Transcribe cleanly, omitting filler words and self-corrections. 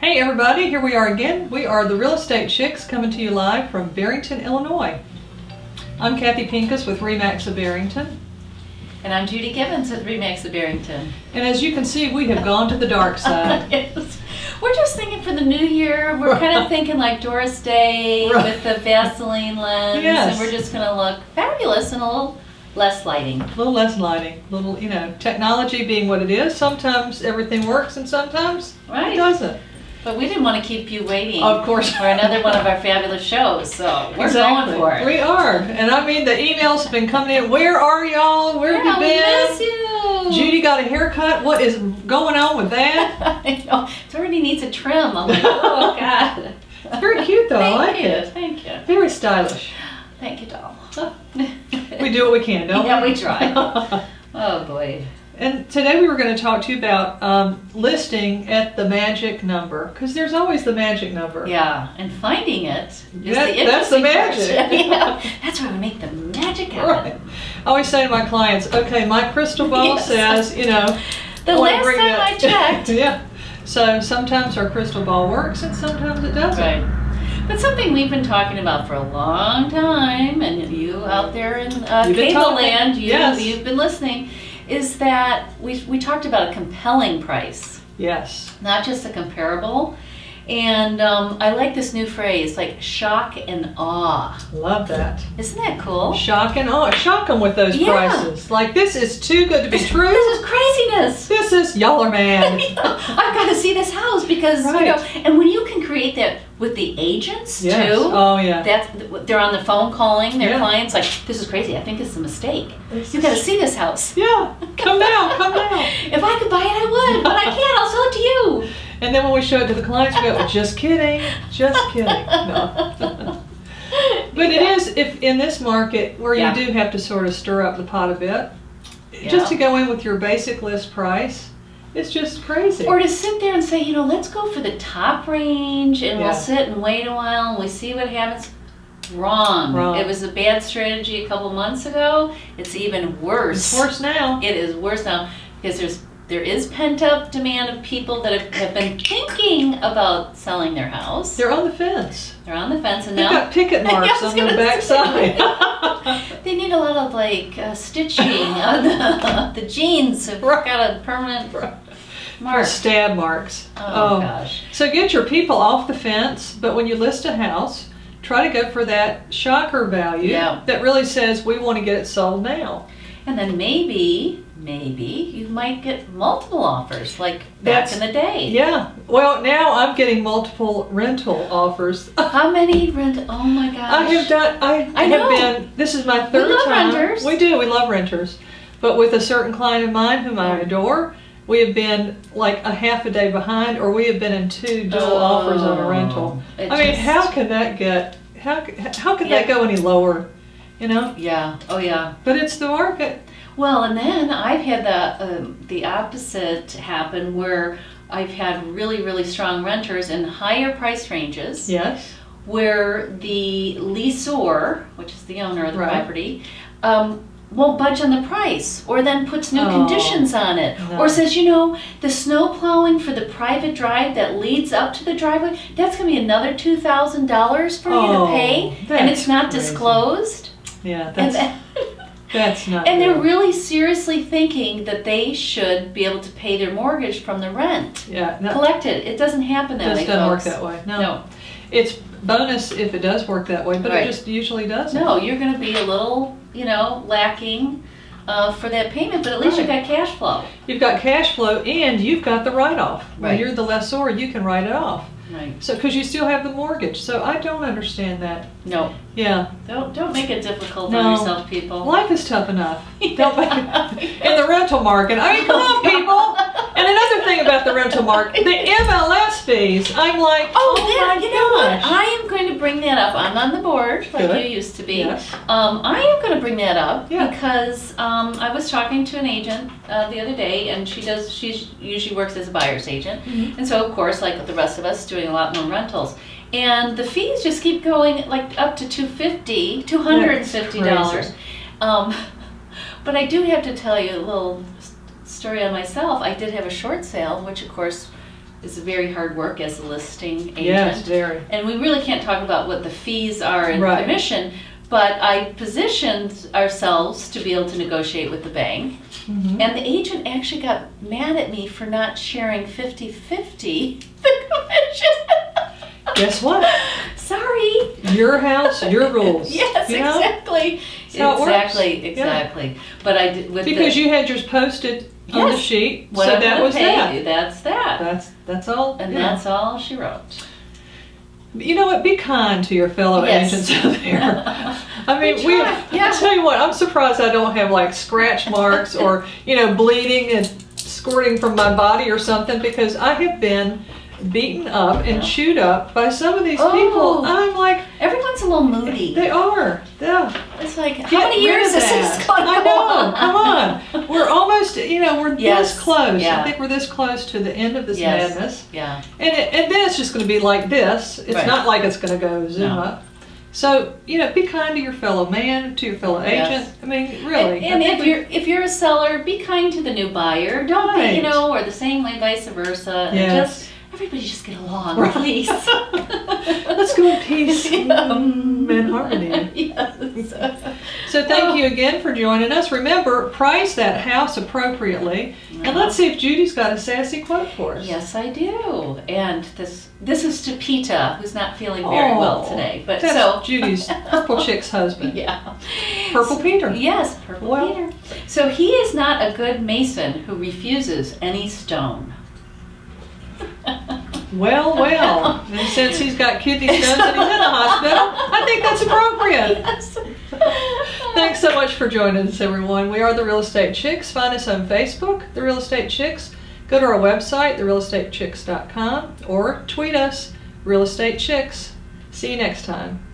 Hey everybody, here we are again. We are the Real Estate Chicks coming to you live from Barrington, Illinois. I'm Kathy Pincus with RE/MAX of Barrington. And I'm Judy Gibbons with RE/MAX of Barrington. And as you can see, we have gone to the dark side. Yes. We're just thinking for the new year, we're kind of thinking like Doris Day with the Vaseline lens. Yes. And we're just going to look fabulous and a little less lighting. A little less lighting. A little, technology being what it is. Sometimes everything works and sometimes it doesn't. But we didn't want to keep you waiting, of course, for another one of our fabulous shows, so we're going for it. We are, and I mean the emails have been coming in. Where are y'all? Where have you been? We miss you. Judy got a haircut. What is going on with that? I know. It already needs a trim. I'm like, oh God. It's very cute though. I like it. Thank you. Very stylish. Thank you, doll. We do what we can, don't we? Yeah, we try. Oh boy. And today we were going to talk to you about listing at the magic number, because there's always the magic number. Yeah, and finding it is the that's interesting the magic. Yeah, that's where we make the magic happen. Right. I always say to my clients, okay, my crystal ball says, the last time I checked. Yeah. So sometimes our crystal ball works and sometimes it doesn't. Right. But something we've been talking about for a long time, and you out there in cable land, you've been listening, is that we talked about a compelling price. Yes. Not just a comparable. And I like this new phrase, like shock and awe. Love that. Isn't that cool? Shock and awe. Shock them with those prices. Like, this is too good to be true. This is craziness. This is, y'all are mad. I've got to see this house because, and when you can create that with the agents too. Oh yeah. They're on the phone calling their clients like, this is crazy, I think it's a mistake. You've got to see this house. Yeah, come down, come down. If I could buy it, I would, but I can't, I'll sell it to you. And then when we show it to the clients, we go, just kidding, just kidding. No. But it is, if in this market where you do have to sort of stir up the pot a bit, just to go in with your basic list price, it's just crazy. Or to sit there and say, let's go for the top range and we'll sit and wait a while and we see what happens. Wrong. It was a bad strategy a couple months ago. It's even worse. It's worse now. It is worse now because there is pent-up demand of people that have been thinking about selling their house. They're on the fence. They're on the fence, and they've got picket marks on their backside. They need a lot of stitching on the jeans. Have got a permanent mark. Stab marks. Oh gosh. So get your people off the fence, but when you list a house, try to go for that shocker value that really says we want to get it sold now. And then maybe you might get multiple offers, like back in the day. Yeah. Well, now I'm getting multiple rental offers. How many oh my gosh. I have been, this is my third time. We love renters. We do, we love renters. But with a certain client of mine whom I adore, we have been like a half a day behind, or we have been in 2 dual offers on a rental. I mean, how can that get, how can that go any lower, Yeah, oh yeah. But it's the market. Well, and then I've had the opposite happen where I've had really, really strong renters in higher price ranges. Yes. Where the leaseor, which is the owner of the property, won't budge on the price, or then puts new conditions on it, or says, the snow plowing for the private drive that leads up to the driveway, that's going to be another $2,000 for you to pay, and it's not disclosed. Yeah, that's not and they're really seriously thinking that they should be able to pay their mortgage from the rent. Yeah. Collected. It doesn't happen that way, It doesn't work that way. No. It's bonus if it does work that way, but it just usually doesn't. No, you're going to be a little, lacking for that payment, but at least you've got cash flow. You've got cash flow and you've got the write-off. Right. When you're the lessor, you can write it off. Right. So, because you still have the mortgage. So I don't understand that. No. Yeah. Don't make it difficult on yourself, people. Life is tough enough. Don't make it in the rental market. I mean, come on, people. And another thing about the rental market, the MLS fees. I'm like, my you know what? I am going to bring that up. I'm on the board like you used to be. Yes. I am going to bring that up because I was talking to an agent the other day, and she usually works as a buyer's agent, and so of course, like the rest of us, doing a lot more rentals. And the fees just keep going, like up to $250. But I do have to tell you a little story on myself. I did have a short sale, which of course is very hard work as a listing agent. Yes, very. And we really can't talk about what the fees are in Right. commission, but I positioned ourselves to be able to negotiate with the bank. Mm-hmm. And the agent actually got mad at me for not sharing 50-50 the commission. Guess what? Sorry. Your house, your rules. Yes, you know? exactly. That's how it works. Exactly. Yeah. But I did with because you had yours posted on the sheet, what so I'm that gonna was pay that. you, that's that. That's all. And yeah. that's all she wrote. You know what? Be kind to your fellow Yes. agents out there. I mean, try, yeah. I tell you what, I'm surprised I don't have like scratch marks or bleeding and squirting from my body or something, because I have been beaten up and chewed up by some of these people. I'm like, everyone's a little moody. They are. Yeah. It's like, how many years is this going to go on? Come on. We're almost, we're this close. Yeah. I think we're this close to the end of this madness. Yeah. And then it's just going to be like this. It's not like it's going to go zoom up. So, be kind to your fellow man, to your fellow agent. I mean, really. And if you're a seller, be kind to the new buyer. Don't be, or the same way vice versa. Yes. Everybody just get along, please. Let's go in peace and harmony. Yes. So thank you again for joining us. Remember, price that house appropriately. And let's see if Judy's got a sassy quote for us. Yes, I do. And this is to Peta, who's not feeling very well today. But that's Judy's Purple Chick's husband. Yeah. Purple Peter. Yes, Purple Peter. So he is not a good mason who refuses any stone. Well, and since he's got kidney stones and he's in the hospital, I think that's appropriate. Yes. Thanks so much for joining us, everyone. We are The Real Estate Chicks. Find us on Facebook, The Real Estate Chicks. Go to our website, therealestatechicks.com, or tweet us, Real Estate Chicks. See you next time.